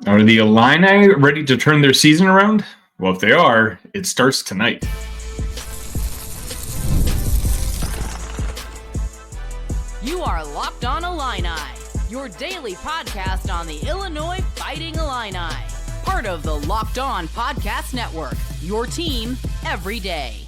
Are the Illini ready to turn their season around? Well, if they are, it starts tonight. You are Locked On Illini, your daily podcast on the Illinois Fighting Illini. Part of the Locked On Podcast Network, your team every day.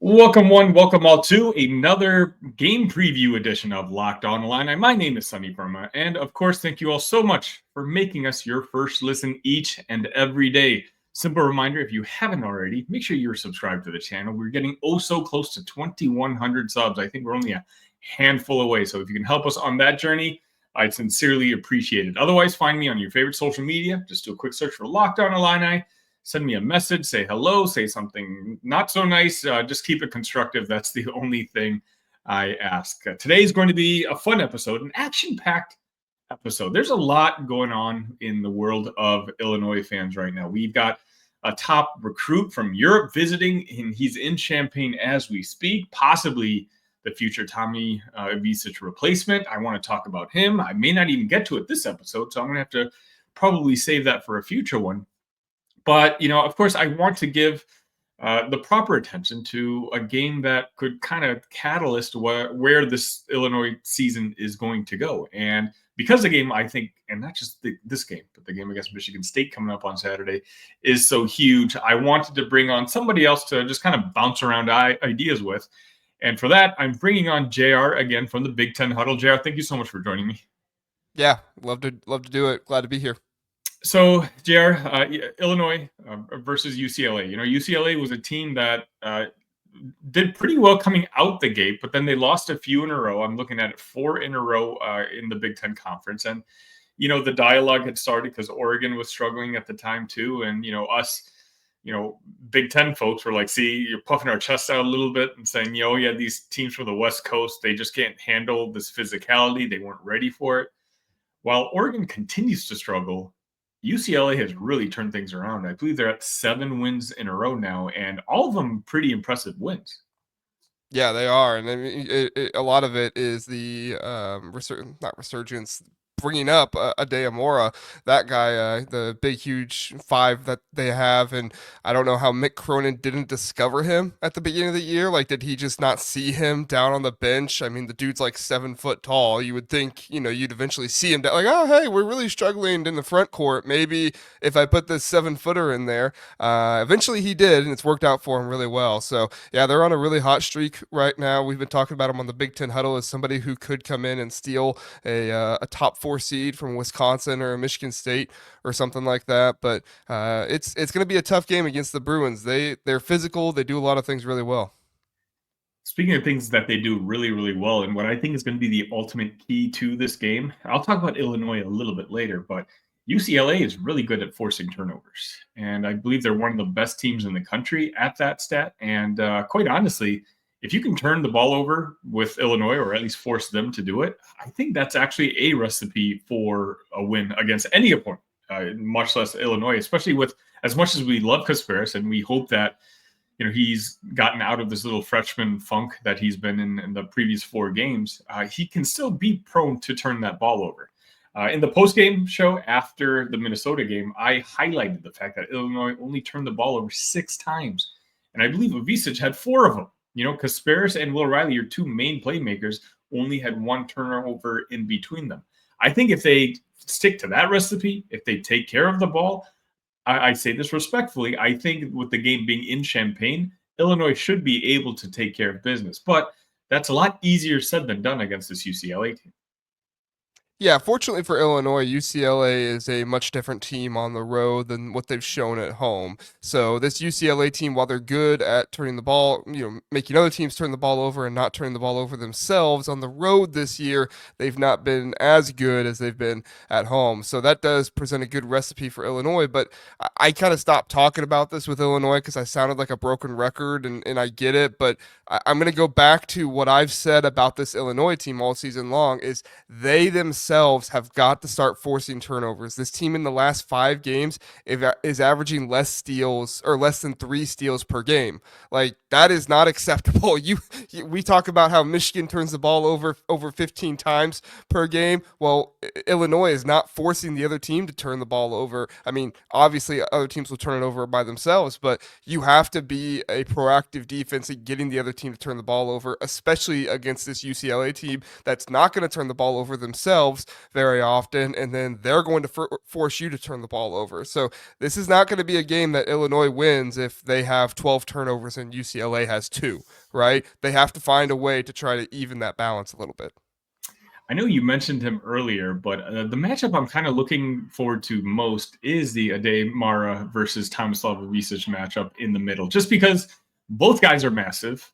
Welcome one, welcome all to another game preview edition of Locked On Illini. My name is Sunny Verma, and of course, thank you all so much for making us your first listen each and every day. Simple reminder, if you haven't already, make sure you're subscribed to the channel. We're getting so close to 2,100 subs. I think we're only a handful away, so if you can help us on that journey, I'd sincerely appreciate it. Otherwise, find me on your favorite social media. Just do a quick search for Locked On Illini. Send me a message, say hello, say something not so nice. Just keep it constructive. That's the only thing I ask. Today is going to be a fun episode, an action-packed episode. There's a lot going on in the world of Illinois fans right now. We've got a top recruit from Europe visiting, and he's in Champaign as we speak, possibly the future Tommy Visic replacement. I want to talk about him. I may not even get to it this episode, so I'm going to have to probably save that for a future one. But, of course, I want to give the proper attention to a game that could kind of catalyst where this Illinois season is going to go. And because the game, I think, and not just this game, but the game against Michigan State coming up on Saturday is so huge, I wanted to bring on somebody else to just kind of bounce around ideas with. And for that, I'm bringing on JR again from the Big Ten Huddle. JR, thank you so much for joining me. Yeah, love to do it. Glad to be here. So, JR, Illinois versus UCLA. UCLA was a team that did pretty well coming out the gate, but then they lost a few in a row. I'm looking at it 4 in a row in the Big Ten Conference. And, the dialogue had started because Oregon was struggling at the time too. And, us, Big Ten folks were like, see, you're puffing our chests out a little bit and saying, yeah, these teams from the West Coast, they just can't handle this physicality. They weren't ready for it. While Oregon continues to struggle, UCLA has really turned things around. I believe they're at 7 wins in a row now, and all of them pretty impressive wins. Yeah, they are, and I mean, a lot of it is the not resurgence. Bringing up Adeyemora, that guy, the big, huge 5 that they have, and I don't know how Mick Cronin didn't discover him at the beginning of the year. Like, did he just not see him down on the bench? I mean, the dude's like 7 foot tall. You would think, you'd eventually see him down, like, oh, hey, we're really struggling in the front court. Maybe if I put this 7-footer in there. Eventually he did, and it's worked out for him really well. So, yeah, they're on a really hot streak right now. We've been talking about him on the Big Ten Huddle as somebody who could come in and steal a top 4 seed from Wisconsin or Michigan State or something like that. But it's going to be a tough game against the Bruins. They're physical. They do a lot of things really well. Speaking of things that they do really, really well, and what I think is going to be the ultimate key to this game, I'll talk about Illinois a little bit later, but UCLA is really good at forcing turnovers. And I believe they're one of the best teams in the country at that stat. And quite honestly, if you can turn the ball over with Illinois, or at least force them to do it, I think that's actually a recipe for a win against any opponent, much less Illinois, especially with as much as we love Kasparis and we hope that he's gotten out of this little freshman funk that he's been in the previous 4 games. He can still be prone to turn that ball over. In the postgame show after the Minnesota game, I highlighted the fact that Illinois only turned the ball over 6 times. And I believe Visic had 4 of them. Kasparis and Will Riley, your 2 main playmakers, only had 1 turnover in between them. I think if they stick to that recipe, if they take care of the ball, I say this respectfully, I think with the game being in Champaign, Illinois should be able to take care of business. But that's a lot easier said than done against this UCLA team. Yeah, fortunately for Illinois, UCLA is a much different team on the road than what they've shown at home. So this UCLA team, while they're good at turning the ball, making other teams turn the ball over and not turning the ball over themselves, on the road this year, they've not been as good as they've been at home. So that does present a good recipe for Illinois. But I kind of stopped talking about this with Illinois because I sounded like a broken record, and I get it. But I'm going to go back to what I've said about this Illinois team all season long is they themselves have got to start forcing turnovers. This team in the last 5 games is averaging less steals or less than 3 steals per game. Like That is not acceptable. We talk about how Michigan turns the ball over 15 times per game. Well, Illinois is not forcing the other team to turn the ball over. I mean, obviously other teams will turn it over by themselves, but you have to be a proactive defense in getting the other team to turn the ball over, especially against this UCLA team that's not going to turn the ball over themselves very often, and then they're going to force you to turn the ball over. So this is not going to be a game that Illinois wins if they have 12 turnovers and UCLA has 2, right? They have to find a way to try to even that balance a little bit. I know you mentioned him earlier, but the matchup I'm kind of looking forward to most is the Ade Mara versus Tomislav Ivisic matchup in the middle, just because both guys are massive,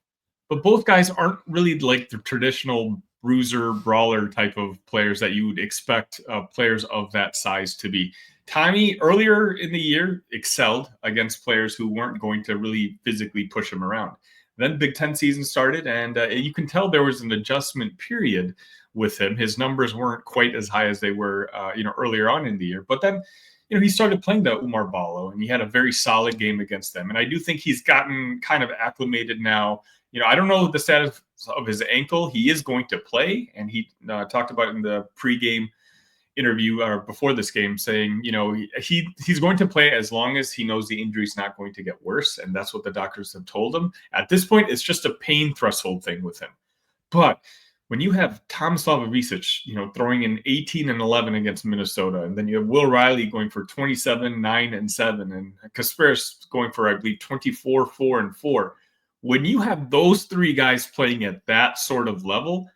but both guys aren't really like the traditional bruiser, brawler type of players that you would expect players of that size to be. Tommy, earlier in the year, excelled against players who weren't going to really physically push him around. Then Big Ten season started, and you can tell there was an adjustment period with him. His numbers weren't quite as high as they were, earlier on in the year. But then, he started playing the Umar Ballo, and he had a very solid game against them. And I do think he's gotten kind of acclimated now. I don't know the status of his ankle. He is going to play, and he talked about it in the pregame interview before this game, saying, he's going to play as long as he knows the injury's not going to get worse. And that's what the doctors have told him. At this point, it's just a pain threshold thing with him. But when you have Tomislav Ivisic, throwing in 18 and 11 against Minnesota, and then you have Will Riley going for 27, 9 and 7, and Kasparis going for, I believe, 24, 4 and 4. When you have those three guys playing at that sort of level,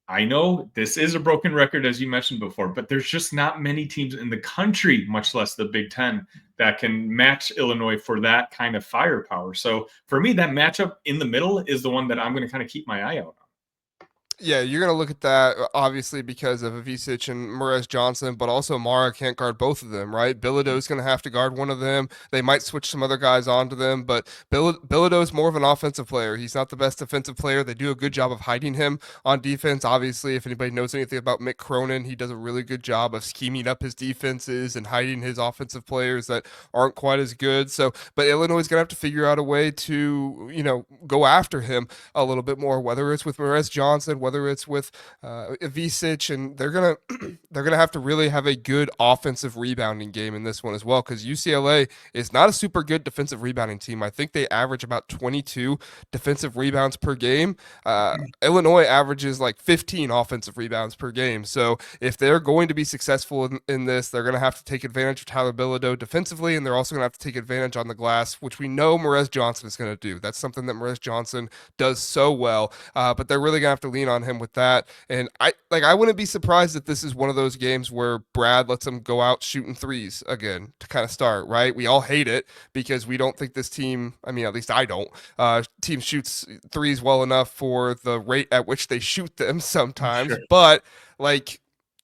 I know this is a broken record, as you mentioned before, but there's just not many teams in the country, much less the Big Ten, that can match Illinois for that kind of firepower. So for me, that matchup in the middle is the one that I'm going to kind of keep my eye out on. Yeah, you're going to look at that, obviously, because of Ivisic and Morez Johnson, but also Mara can't guard both of them, right? Bilodeau's going to have to guard one of them. They might switch some other guys onto them, but Bilodeau's more of an offensive player. He's not the best defensive player. They do a good job of hiding him on defense. Obviously, if anybody knows anything about Mick Cronin, he does a really good job of scheming up his defenses and hiding his offensive players that aren't quite as good. So, but Illinois is going to have to figure out a way to, go after him a little bit more, whether it's with Morez Johnson, whether it's with Ivisic, and they're gonna have to really have a good offensive rebounding game in this one as well, because UCLA is not a super good defensive rebounding team. I think they average about 22 defensive rebounds per game. Illinois averages like 15 offensive rebounds per game. So if they're going to be successful in this, they're going to have to take advantage of Tyler Bilodeau defensively, and they're also going to have to take advantage on the glass, which we know Morez Johnson is going to do. That's something that Morez Johnson does so well, but they're really going to have to lean on him with that. And I wouldn't be surprised if this is one of those games where Brad lets him go out shooting threes again to kind of start, right? We all hate it because we don't think this team, I mean, at least I don't, team shoots threes well enough for the rate at which they shoot them sometimes. Sure. But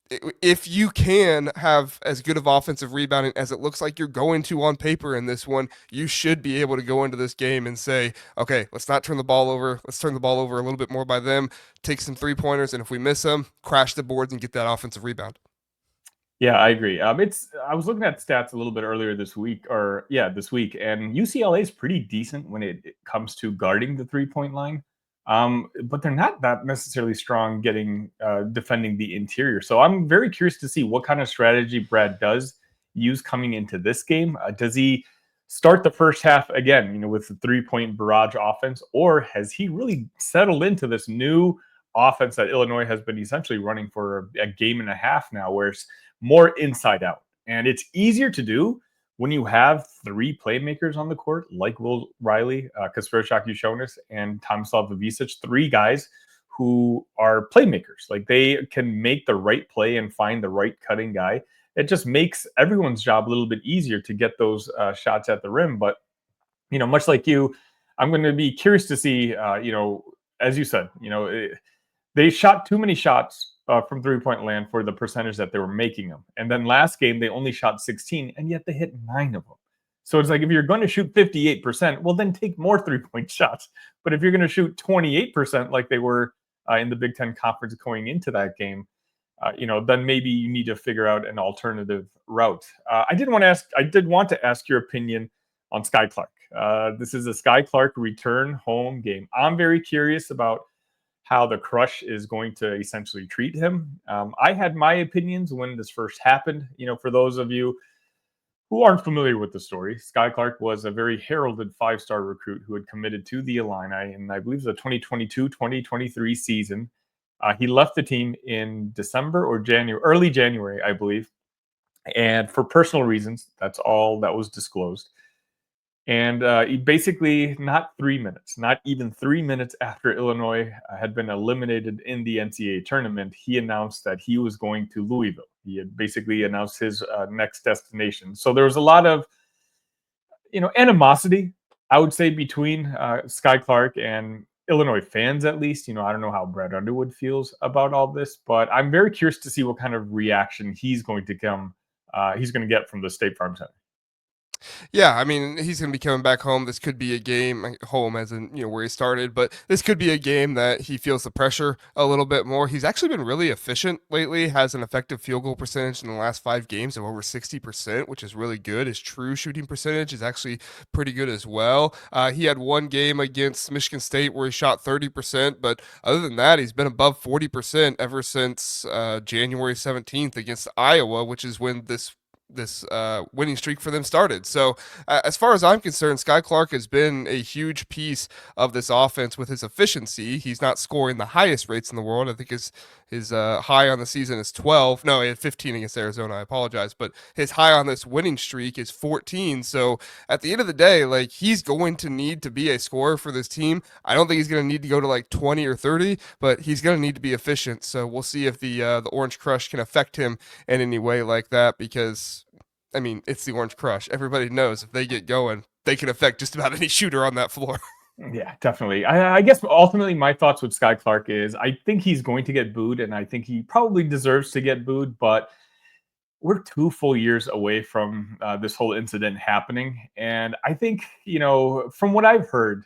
if you can have as good of offensive rebounding as it looks like you're going to on paper in this one, you should be able to go into this game and say, okay, let's not turn the ball over. Let's turn the ball over a little bit more by them, take some 3-pointers, and if we miss them, crash the boards and get that offensive rebound. Yeah, I agree. I was looking at stats a little bit earlier this week, and UCLA is pretty decent when it comes to guarding the 3-point line. But they're not that necessarily strong defending the interior. So I'm very curious to see what kind of strategy Brad does use coming into this game. Does he start the first half again, with the 3-point barrage offense, or has he really settled into this new offense that Illinois has been essentially running for a game and a half now, where it's more inside out, and it's easier to do when you have 3 playmakers on the court, like Will Riley, Kasparis Jonas, and Tomislav Ivisic, 3 guys who are playmakers. Like, they can make the right play and find the right cutting guy. It just makes everyone's job a little bit easier to get those shots at the rim. But, much like you, I'm going to be curious to see, as you said, they shot too many shots from 3-point land for the percentage that they were making them. And then last game, they only shot 16, and yet they hit 9 of them. So it's like, if you're going to shoot 58%, well, then take more 3-point shots. But if you're going to shoot 28% like they were in the Big Ten Conference going into that game, then maybe you need to figure out an alternative route. I did want to ask your opinion on Skyy Clark. This is a Skyy Clark return home game. I'm very curious about how the Crush is going to essentially treat him. I had my opinions when this first happened. For those of you who aren't familiar with the story, Skyy Clark was a very heralded 5-star recruit who had committed to the Illini in, I believe, the 2022-2023 season. He left the team in December or January, early January, I believe. And for personal reasons, that's all that was disclosed. And he basically, not even 3 minutes after Illinois had been eliminated in the NCAA tournament, he announced that he was going to Louisville. He had basically announced his next destination. So there was a lot of, animosity, I would say, between Skyy Clark and Illinois fans, at least. I don't know how Brad Underwood feels about all this, but I'm very curious to see what kind of reaction he's going to get from the State Farm Center. Yeah, I mean, he's going to be coming back home. This could be a game, home as in, where he started, but this could be a game that he feels the pressure a little bit more. He's actually been really efficient lately, has an effective field goal percentage in the last 5 games of over 60%, which is really good. His true shooting percentage is actually pretty good as well. He had one game against Michigan State where he shot 30%, but other than that, he's been above 40% ever since January 17th against Iowa, which is when this winning streak for them started. So as far as I'm concerned, Skyy Clark has been a huge piece of this offense with his efficiency. He's not scoring the highest rates in the world. I think his high on the season is 12. No, he had 15 against Arizona. I apologize. But his high on this winning streak is 14. So at the end of the day, he's going to need to be a scorer for this team. I don't think he's going to need to go to 20 or 30, but he's going to need to be efficient. So we'll see if the Orange Crush can affect him in any way like that, because I mean, it's the Orange Crush. Everybody knows if they get going, they can affect just about any shooter on that floor. Yeah, definitely. I guess ultimately my thoughts with Skyy Clark is I think he's going to get booed, and I think he probably deserves to get booed, but we're 2 full years away from this whole incident happening. And I think, from what I've heard,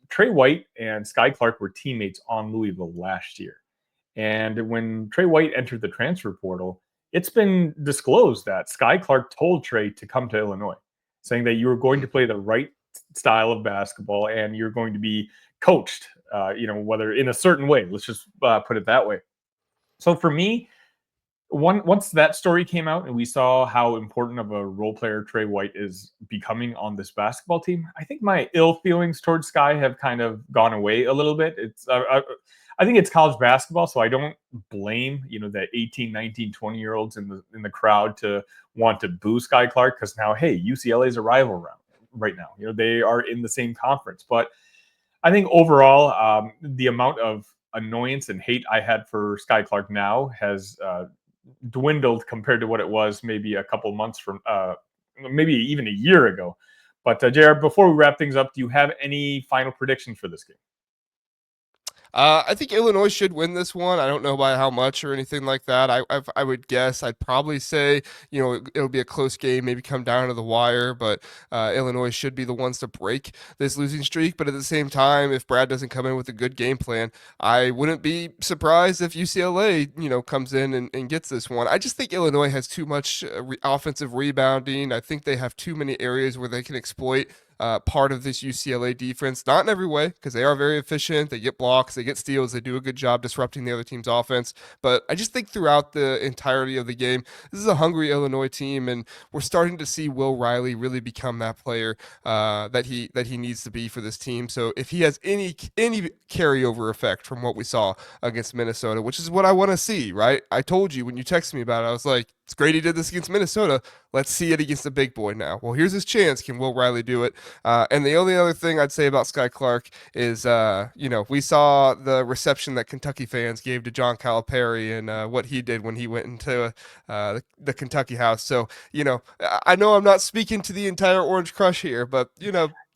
Trey White and Skyy Clark were teammates on Louisville last year. And when Trey White entered the transfer portal, it's been disclosed that Skyy Clark told Trey to come to Illinois, saying that you were going to play the right style of basketball and you're going to be coached, whether in a certain way. Let's just put it that way. So for me, once that story came out and we saw how important of a role player Trey White is becoming on this basketball team, I think my ill feelings towards Skyy have kind of gone away a little bit. I think it's college basketball, so I don't blame, the 18, 19, 20-year-olds in the crowd to want to boo Skyy Clark, because now, hey, UCLA is a rival right now. They are in the same conference. But I think overall, the amount of annoyance and hate I had for Skyy Clark now has dwindled compared to what it was maybe a couple months from, maybe even a year ago. But JR, before we wrap things up, do you have any final predictions for this game? I think Illinois should win this one. I don't know by how much or anything like that. I would guess. I'd probably say, it'll be a close game, maybe come down to the wire, but Illinois should be the ones to break this losing streak. But at the same time, if Brad doesn't come in with a good game plan, I wouldn't be surprised if UCLA, comes in and gets this one. I just think Illinois has too much offensive rebounding. I think they have too many areas where they can exploit part of this UCLA defense, not in every way, because they are very efficient. They get blocks, they get steals, they do a good job disrupting the other team's offense. But I just think throughout the entirety of the game, this is a hungry Illinois team, and we're starting to see Will Riley really become that player that he needs to be for this team. So if he has any carryover effect from what we saw against Minnesota, which is what I want to see, right? I told you when you texted me about it, I was like, it's great he did this against Minnesota. Let's see it against the big boy now. Well, here's his chance. Can Will Riley do it? And the only other thing I'd say about Skyy Clark is, we saw the reception that Kentucky fans gave to John Calipari and what he did when he went into the Kentucky house. So, I know I'm not speaking to the entire Orange Crush here, but,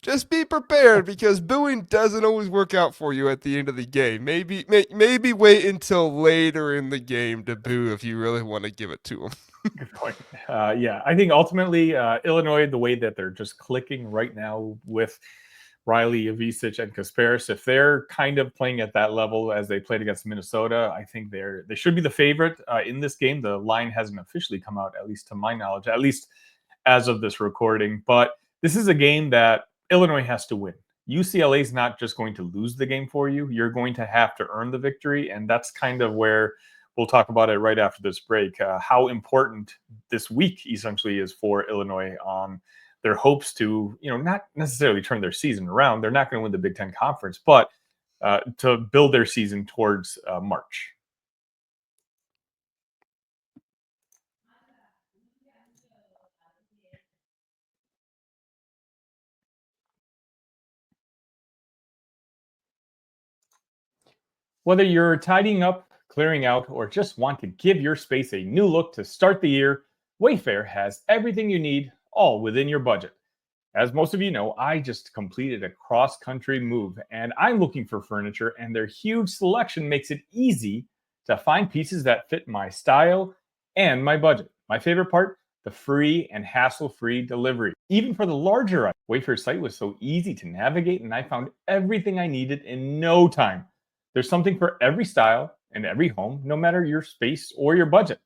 just be prepared, because booing doesn't always work out for you at the end of the game. Maybe wait until later in the game to boo if you really want to give it to them. Good point. Yeah, I think ultimately Illinois, the way that they're just clicking right now with Riley, Ivisic, and Kasparis, if they're kind of playing at that level as they played against Minnesota, I think they should be the favorite in this game. The line hasn't officially come out, at least to my knowledge, at least as of this recording. But this is a game that Illinois has to win. UCLA is not just going to lose the game for you. You're going to have to earn the victory. And that's kind of where we'll talk about it right after this break, how important this week essentially is for Illinois on their hopes to, not necessarily turn their season around. They're not going to win the Big Ten Conference, but to build their season towards March. Whether you're tidying up, clearing out, or just want to give your space a new look to start the year, Wayfair has everything you need, all within your budget. As most of you know, I just completed a cross country move and I'm looking for furniture, and their huge selection makes it easy to find pieces that fit my style and my budget. My favorite part, the free and hassle free delivery. Even for the larger items, Wayfair's site was so easy to navigate and I found everything I needed in no time. There's something for every style and every home, no matter your space or your budget.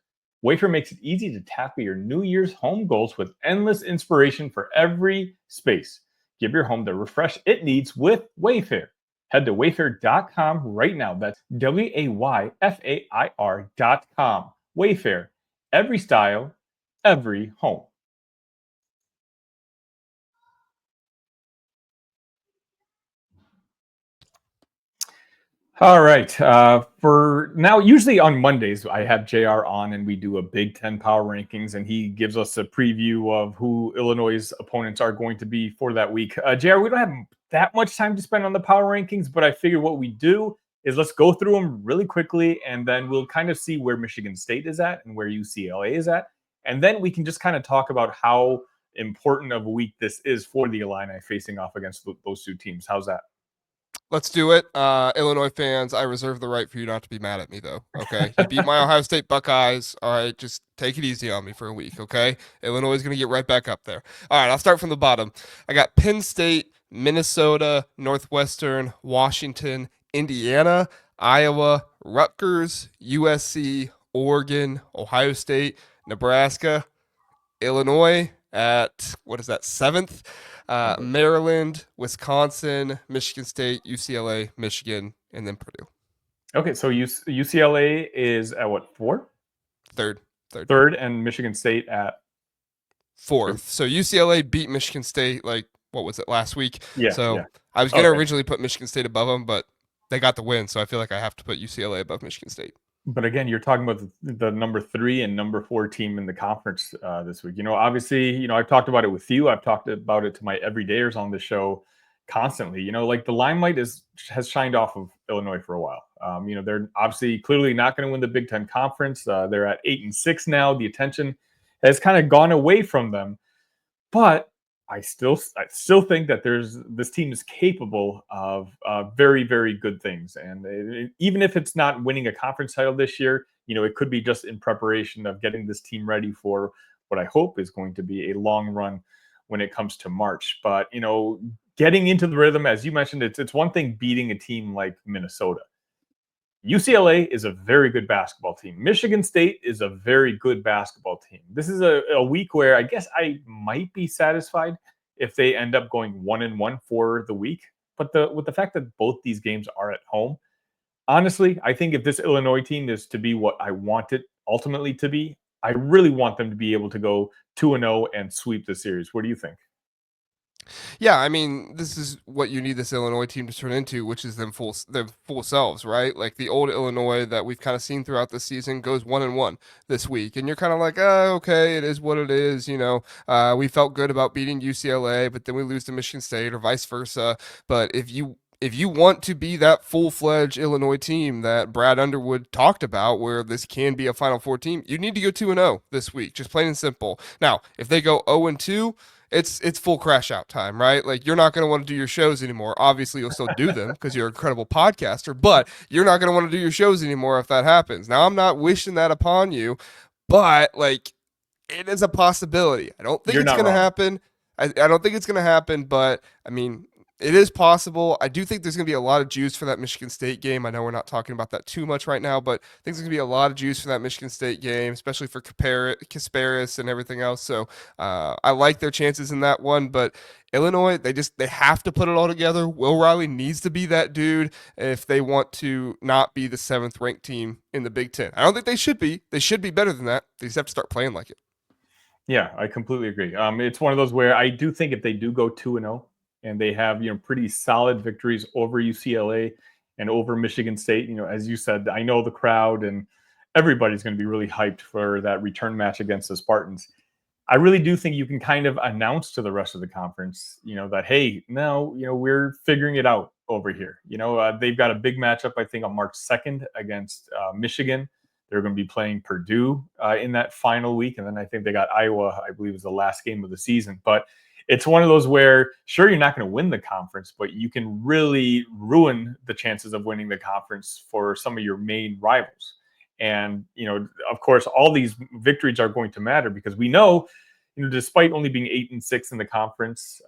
Wayfair makes it easy to tackle your New Year's home goals with endless inspiration for every space. Give your home the refresh it needs with Wayfair. Head to wayfair.com right now. That's WAYFAIR.com. Wayfair. Every style, every home. All right. For now, usually on Mondays, I have JR on and we do a Big Ten power rankings, and he gives us a preview of who Illinois' opponents are going to be for that week. JR, we don't have that much time to spend on the power rankings, but I figure what we do is let's go through them really quickly, and then we'll kind of see where Michigan State is at and where UCLA is at. And then we can just kind of talk about how important of a week this is for the Illini facing off against those two teams. How's that? Let's do it. Illinois fans, I reserve the right for you not to be mad at me, though. Okay. You beat my Ohio State Buckeyes. All right. Just take it easy on me for a week. Okay. Illinois is going to get right back up there. All right. I'll start from the bottom. I got Penn State, Minnesota, Northwestern, Washington, Indiana, Iowa, Rutgers, USC, Oregon, Ohio State, Nebraska, Illinois at, what is that, 7th? Maryland, Wisconsin, Michigan State, UCLA, Michigan, and then Purdue. Okay, so UCLA is at what, 4? Third, and Michigan State at 4th. So UCLA beat Michigan State, like, what was it, last week? Yeah. So yeah. I was going to originally put Michigan State above them, but they got the win, so I feel like I have to put UCLA above Michigan State. But again, you're talking about the number 3 and number 4 team in the conference this week. Obviously, I've talked about it with you. I've talked about it to my everydayers on the show constantly. Like the limelight has shined off of Illinois for a while. They're obviously clearly not going to win the Big Ten Conference. They're at 8-6 now. The attention has kind of gone away from them. But I still think that this team is capable of very, very good things. And even if it's not winning a conference title this year, it could be just in preparation of getting this team ready for what I hope is going to be a long run when it comes to March. But, getting into the rhythm, as you mentioned, it's one thing beating a team like Minnesota. UCLA is a very good basketball team. Michigan State is a very good basketball team. This is a week where I guess I might be satisfied if they end up going 1-1 for the week. But with the fact that both these games are at home, honestly, I think if this Illinois team is to be what I want it ultimately to be, I really want them to be able to go 2-0 and sweep the series. What do you think? Yeah, I mean, this is what you need this Illinois team to turn into, which is their full selves, right? Like the old Illinois that we've kind of seen throughout the season goes 1-1 this week, and you're kind of like, oh, okay, it is what it is. We felt good about beating UCLA, but then we lose to Michigan State, or vice versa. But if you want to be that full-fledged Illinois team that Brad Underwood talked about, where this can be a Final Four team, you need to go 2-0 this week, just plain and simple. Now, if they go 0-2, it's full crash out time, right? Like, you're not going to want to do your shows anymore. Obviously, you'll still do them because you're an incredible podcaster, but you're not going to want to do your shows anymore if that happens. Now, I'm not wishing that upon you, but like, it is a possibility. I don't think it's going to happen. I don't think it's going to happen, but I mean, It is possible. I do think there's going to be a lot of juice for that Michigan State game. I know we're not talking about that too much right now, but I think there's going to be a lot of juice for that Michigan State game, especially for Kasparis and everything else. So I like their chances in that one. But Illinois, they have to put it all together. Will Riley needs to be that dude if they want to not be the 7th ranked team in the Big Ten. I don't think they should be. They should be better than that. They just have to start playing like it. Yeah, I completely agree. It's one of those where I do think if they do go 2-0 and they have pretty solid victories over UCLA and over Michigan State, as you said, I know the crowd and everybody's going to be really hyped for that return match against the Spartans. I really do think you can kind of announce to the rest of the conference, that hey, no, we're figuring it out over here. They've got a big matchup, I think, on March 2nd against Michigan. They're going to be playing Purdue in that final week. And then I think they got Iowa, I believe, is the last game of the season. But it's one of those where, sure, you're not going to win the conference, but you can really ruin the chances of winning the conference for some of your main rivals. And, of course, all these victories are going to matter because we know, despite only being 8-6 in the conference,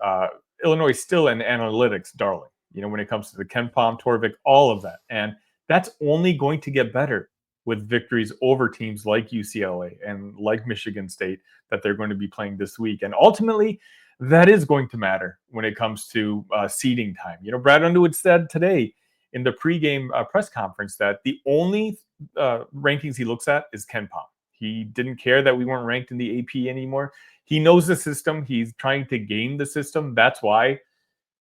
Illinois is still an analytics darling, when it comes to the KenPom, Torvik, all of that. And that's only going to get better with victories over teams like UCLA and like Michigan State that they're going to be playing this week. And ultimately, that is going to matter when it comes to seeding time. Brad Underwood said today in the pregame press conference that the only rankings he looks at is KenPom. He didn't care that we weren't ranked in the AP anymore. He knows the system. He's trying to game the system. That's why,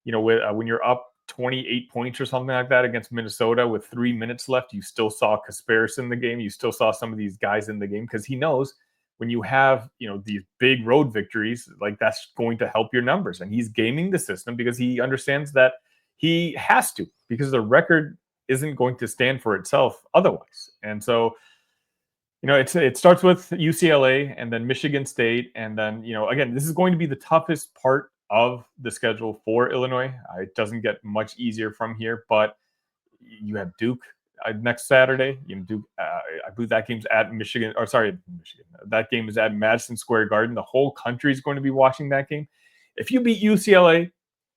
when you're up 28 points or something like that against Minnesota with 3 minutes left, you still saw Kasparis in the game. You still saw some of these guys in the game because he knows when you have, these big road victories, like that's going to help your numbers. And he's gaming the system because he understands that he has to, because the record isn't going to stand for itself otherwise. And so, it starts with UCLA and then Michigan State. And then, again, this is going to be the toughest part of the schedule for Illinois. It doesn't get much easier from here, but you have Duke next Saturday. Duke, I believe that game's at Michigan. That game is at Madison Square Garden. The whole country is going to be watching that game. If you beat UCLA,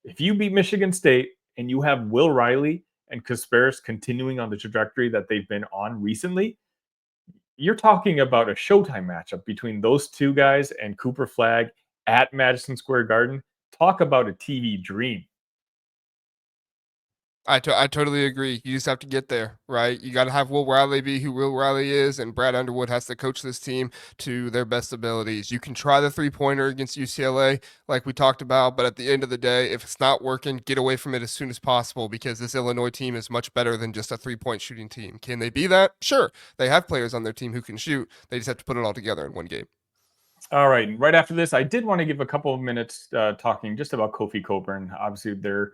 if you beat Michigan State, and you have Will Riley and Kasparis continuing on the trajectory that they've been on recently, you're talking about a Showtime matchup between those two guys and Cooper Flagg at Madison Square Garden. Talk about a TV dream. I totally agree. You just have to get there, right? You got to have Will Riley be who Will Riley is, and Brad Underwood has to coach this team to their best abilities. You can try the three-pointer against UCLA, like we talked about, but at the end of the day, if it's not working, get away from it as soon as possible because this Illinois team is much better than just a three-point shooting team. Can they be that? Sure. They have players on their team who can shoot. They just have to put it all together in one game. All right. Right after this, I did want to give a couple of minutes talking just about Kofi Cockburn. Obviously, they're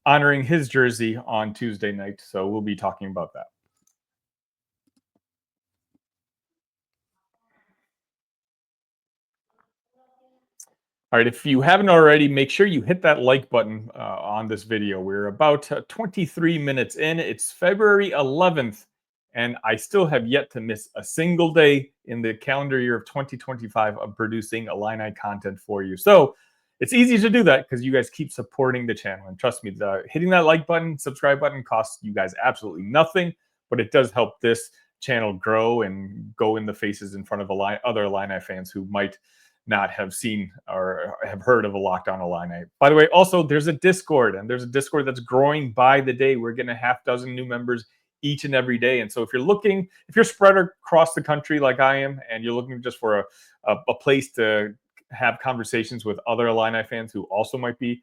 honoring his jersey on Tuesday night, so we'll be talking about that. All right, if you haven't already, make sure you hit that like button on this video. We're about 23 minutes in. It's February 11th, and I still have yet to miss a single day in the calendar year of 2025 of producing Illini content for you. So it's easy to do that because you guys keep supporting the channel. And trust me, hitting that like button, subscribe button costs you guys absolutely nothing, but it does help this channel grow and go in the faces in front of other Illini fans who might not have seen or have heard of a Locked On Illini. By the way, also, there's a Discord, and there's a Discord that's growing by the day. We're getting a half dozen new members each and every day. And so if you're spread across the country like I am, and you're looking just for a place to have conversations with other Illini fans who also might be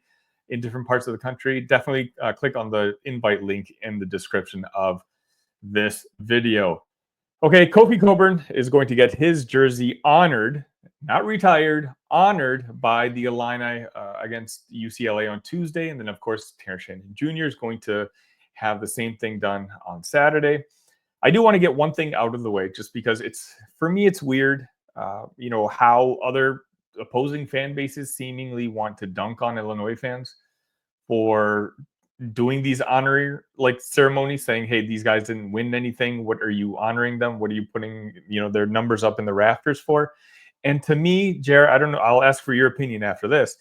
in different parts of the country, definitely click on the invite link in the description of this video. Okay, Kofi Cockburn is going to get his jersey honored, not retired, honored by the Illini against UCLA on Tuesday. And then, of course, Terrence Shannon Jr. is going to have the same thing done on Saturday. I do want to get one thing out of the way, just because for me, it's weird, how other opposing fan bases seemingly want to dunk on Illinois fans for doing these honorary ceremonies, saying, hey, these guys didn't win anything. What are you honoring them? What are you putting, their numbers up in the rafters for? And to me, Jared, I don't know, I'll ask for your opinion after this.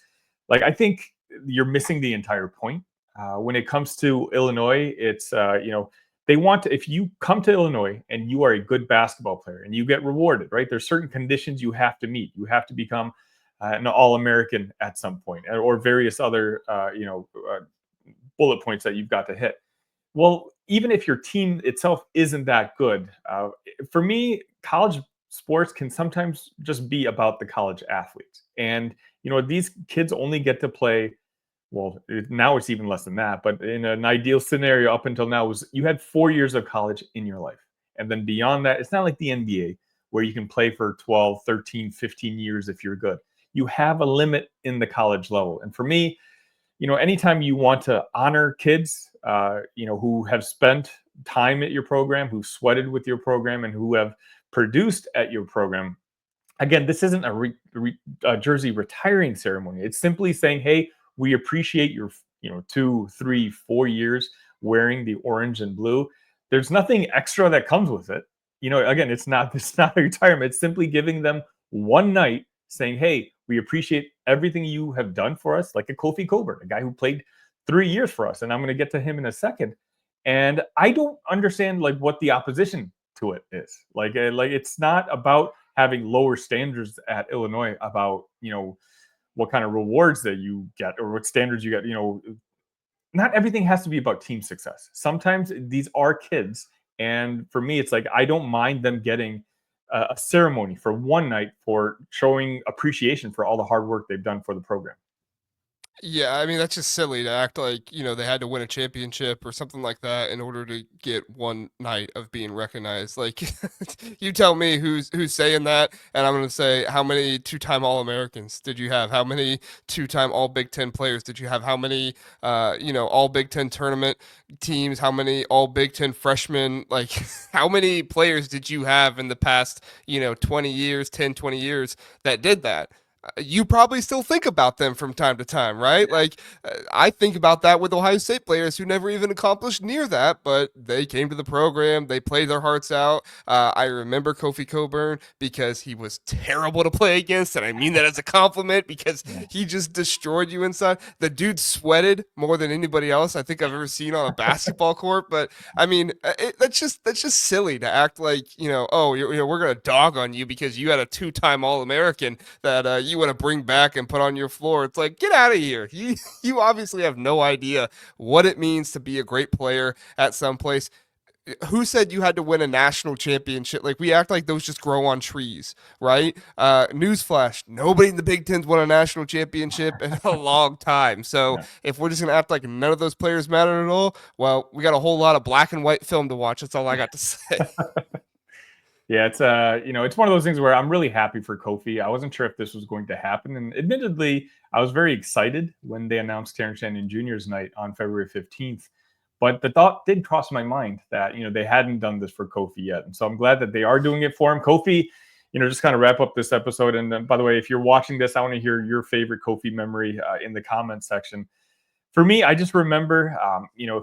I think you're missing the entire point. When it comes to Illinois, it's they want to, if you come to Illinois and you are a good basketball player and you get rewarded, right? There's certain conditions you have to meet. You have to become an All-American at some point, or various other bullet points that you've got to hit. Well, even if your team itself isn't that good, for me, college sports can sometimes just be about the college athletes. And, these kids only get to play, well, now it's even less than that, but in an ideal scenario up until now was you had 4 years of college in your life. And then beyond that, it's not like the NBA where you can play for 12, 13, 15 years if you're good. You have a limit in the college level. And for me, anytime you want to honor kids, who have spent time at your program, who sweated with your program, and who have produced at your program, again, this isn't a jersey retiring ceremony. It's simply saying, hey, we appreciate your, 2, 3, 4 years wearing the orange and blue. There's nothing extra that comes with it. Again, it's not a retirement. It's simply giving them one night saying, hey, we appreciate everything you have done for us, like a Kofi Cockburn, a guy who played 3 years for us. And I'm going to get to him in a second. And I don't understand what the opposition to it is. Like it's not about having lower standards at Illinois about, what kind of rewards that you get or what standards you get. Not everything has to be about team success. Sometimes these are kids. And for me, it's I don't mind them getting a ceremony for one night for showing appreciation for all the hard work they've done for the program. Yeah, I mean that's just silly to act like, they had to win a championship or something like that in order to get one night of being recognized. Like you tell me who's saying that, and I'm going to say how many two-time All-Americans did you have? How many two-time All Big 10 players did you have? How many All Big 10 tournament teams? How many All Big 10 freshmen? Like how many players did you have in the past, 20 years, 10, 20 years that did that? You probably still think about them from time to time, right? I think about that with Ohio State players who never even accomplished near that, but they came to the program, they played their hearts out. I remember Kofi Cockburn because he was terrible to play against, and I mean that as a compliment because he just destroyed you inside. The dude sweated more than anybody else I think I've ever seen on a basketball court. But I mean, that's just silly to act like we're gonna dog on you because you had a two-time All-American that you want to bring back and put on your floor. It's like, get out of here. You obviously have no idea what it means to be a great player at some place. Who said you had to win a national championship? Like, we act like those just grow on trees, right? Newsflash, nobody in the Big Ten's won a national championship in a long time. So if we're just going to act like none of those players matter at all, well, we got a whole lot of black and white film to watch. That's all I got to say. Yeah, it's it's one of those things where I'm really happy for Kofi. I wasn't sure if this was going to happen, and admittedly, I was very excited when they announced Terrence Shannon Jr.'s night on February 15th. But the thought did cross my mind that they hadn't done this for Kofi yet, and so I'm glad that they are doing it for him. Kofi, just kind of wrap up this episode. And by the way, if you're watching this, I want to hear your favorite Kofi memory in the comment section. For me, I just remember,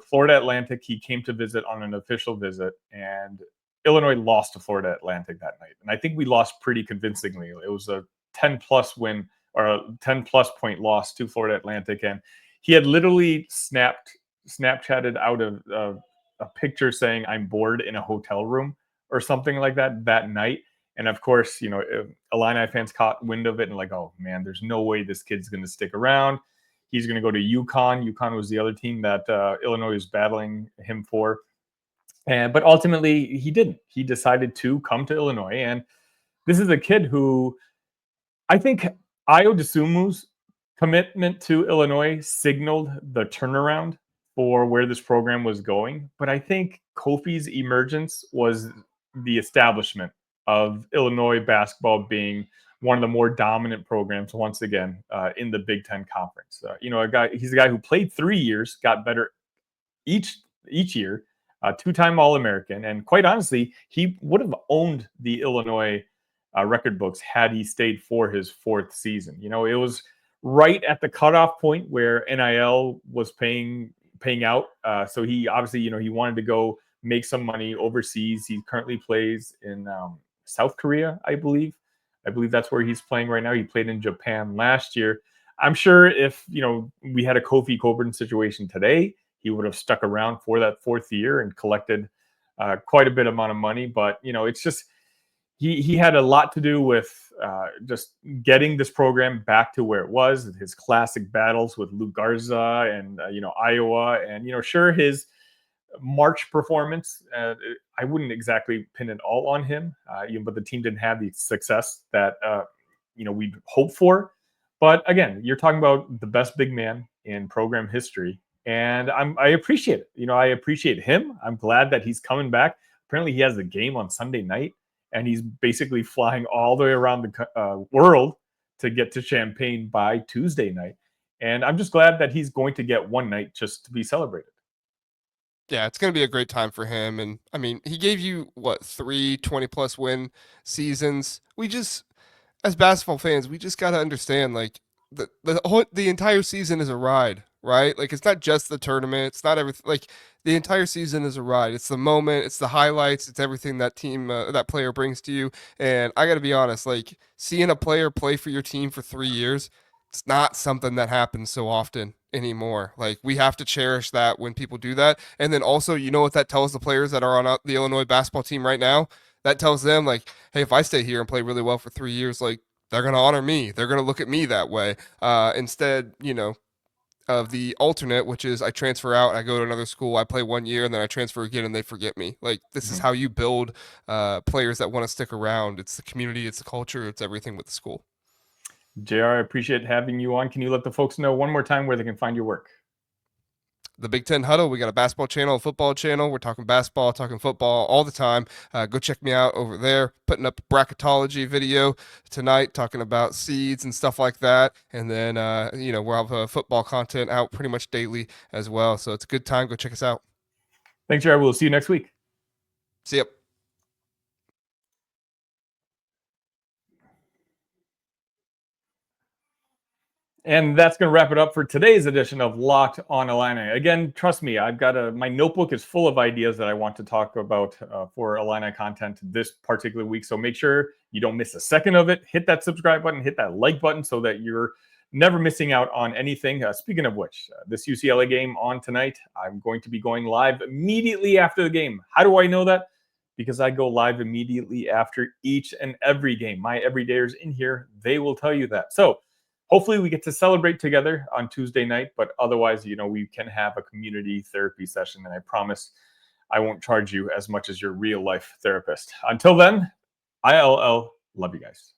Florida Atlantic. He came to visit on an official visit, and Illinois lost to Florida Atlantic that night. And I think we lost pretty convincingly. It was a 10-plus win or a 10-plus point loss to Florida Atlantic. And he had literally Snapchatted out of a picture saying, I'm bored in a hotel room or something like that night. And of course, Illini fans caught wind of it and oh, man, there's no way this kid's going to stick around. He's going to go to UConn. UConn was the other team that Illinois was battling him for. But ultimately, he didn't. He decided to come to Illinois. And this is a kid who I think Ayo Dosunmu's commitment to Illinois signaled the turnaround for where this program was going. But I think Kofi's emergence was the establishment of Illinois basketball being one of the more dominant programs once again in the Big Ten Conference. He's a guy who played 3 years, got better each year. Two-time All-American, and quite honestly, he would have owned the Illinois record books had he stayed for his fourth season. It was right at the cutoff point where NIL was paying out. So he obviously, he wanted to go make some money overseas. He currently plays in South Korea, I believe. I believe that's where he's playing right now. He played in Japan last year. I'm sure if, we had a Kofi Cockburn situation today, he would have stuck around for that 4th year and collected quite a bit amount of money. But, it's just, he had a lot to do with just getting this program back to where it was. His classic battles with Luke Garza and Iowa, and sure, his March performance, I wouldn't exactly pin it all on him, but the team didn't have the success that we'd hoped for. But again, you're talking about the best big man in program history, and I appreciate it. I appreciate him. I'm glad that he's coming back. Apparently, he has a game on Sunday night, and he's basically flying all the way around the world to get to Champaign by Tuesday night. And I'm just glad that he's going to get one night just to be celebrated. Yeah, it's going to be a great time for him. And I mean, he gave you what, 3 20+ win seasons. As basketball fans, we just got to understand, like, the entire season is a ride, right? Like, it's not just the tournament, it's not everything. Like, the entire season is a ride. It's the moment, it's the highlights, it's everything that that player brings to you. And I got to be honest, like, seeing a player play for your team for 3 years, it's not something that happens so often anymore. Like, we have to cherish that when people do that. And then also, you know what that tells the players that are on the Illinois basketball team right now? That tells them, like, hey, if I stay here and play really well for 3 years, like, they're going to honor me. They're going to look at me that way. Instead, of the alternate, which is I transfer out, I go to another school, I play 1 year, and then I transfer again, and they forget me. Like, this is how you build players that want to stick around. It's the community, it's the culture, it's everything with the school. JR, I appreciate having you on. Can you let the folks know one more time where they can find your work? The Big Ten Huddle. We got a basketball channel, a football channel. We're talking basketball, talking football all the time. Go check me out over there. Putting up a bracketology video tonight, talking about seeds and stuff like that. And then, we'll have football content out pretty much daily as well. So it's a good time. Go check us out. Thanks, Jared. We'll see you next week. See ya. And that's going to wrap it up for today's edition of Locked on Illini. Again, trust me, I've got my notebook is full of ideas that I want to talk about for Illini content this particular week. So make sure you don't miss a second of it. Hit that subscribe button, hit that like button so that you're never missing out on anything. Speaking of which, this UCLA game on tonight, I'm going to be going live immediately after the game. How do I know that? Because I go live immediately after each and every game. My everydayers in here, they will tell you that. So hopefully we get to celebrate together on Tuesday night, but otherwise, we can have a community therapy session, and I promise I won't charge you as much as your real life therapist. Until then, ILL, love you guys.